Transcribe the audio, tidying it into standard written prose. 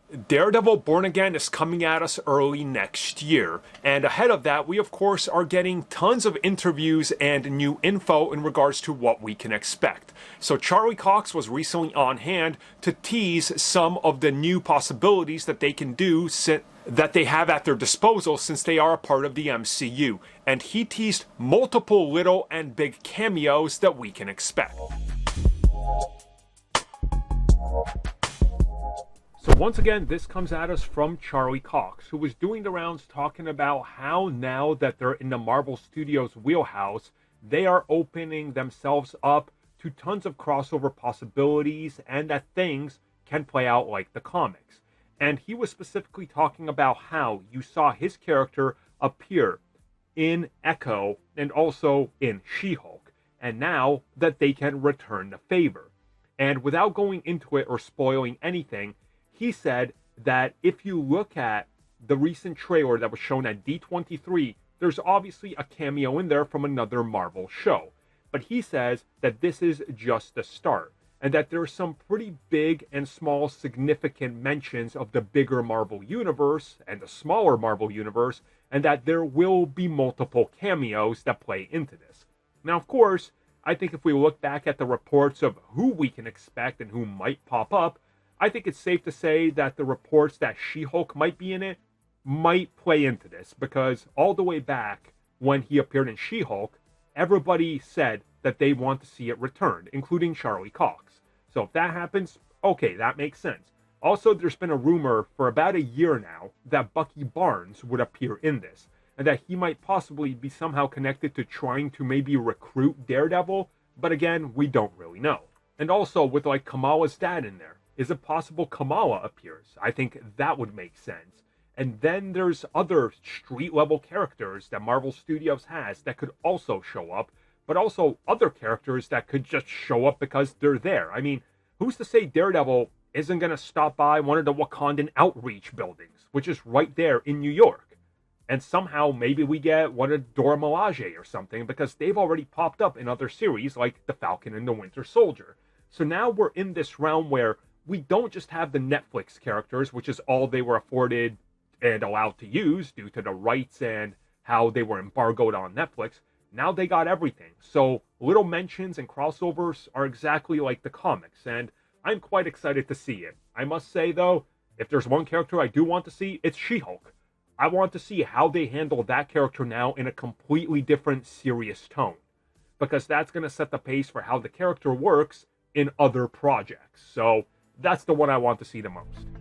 Daredevil Born Again is coming at us early next year, and ahead of that, we of course are getting tons of interviews and new info in regards to what we can expect. So Charlie Cox was recently on hand to tease some of the new possibilities that they can do that they have at their disposal since they are a part of the MCU, and he teased multiple little and big cameos that we can expect. So once again, this comes at us from Charlie Cox, who was doing the rounds talking about how now that they're in the Marvel Studios wheelhouse, they are opening themselves up to tons of crossover possibilities and that things can play out like the comics. And he was specifically talking about how you saw his character appear in Echo and also in She-Hulk, and now that they can return the favor. And without going into it or spoiling anything, he said that if you look at the recent trailer that was shown at D23, there's obviously a cameo in there from another Marvel show. But he says that this is just the start, and that there's some pretty big and small significant mentions of the bigger Marvel universe and the smaller Marvel universe, and that there will be multiple cameos that play into this. Now, of course, I think if we look back at the reports of who we can expect and who might pop up, I think it's safe to say that the reports that She-Hulk might be in it might play into this, because all the way back when he appeared in She-Hulk, everybody said that they want to see it returned, including Charlie Cox. So if that happens, okay, that makes sense. Also, there's been a rumor for about a year now that Bucky Barnes would appear in this, and that he might possibly be somehow connected to trying to maybe recruit Daredevil, but again, we don't really know. And also, with like Kamala's dad in there, is it possible Kamala appears? I think that would make sense. And then there's other street-level characters that Marvel Studios has that could also show up, but also other characters that could just show up because they're there. I mean, who's to say Daredevil isn't going to stop by one of the Wakandan outreach buildings, which is right there in New York? And somehow maybe we get one of Dora Milaje or something, because they've already popped up in other series like The Falcon and the Winter Soldier. So now we're in this realm where we don't just have the Netflix characters, which is all they were afforded and allowed to use due to the rights and how they were embargoed on Netflix. Now they got everything. So little mentions and crossovers are exactly like the comics, and I'm quite excited to see it. I must say, though, if there's one character I do want to see, it's She-Hulk. I want to see how they handle that character now in a completely different, serious tone, because that's going to set the pace for how the character works in other projects. So that's the one I want to see the most.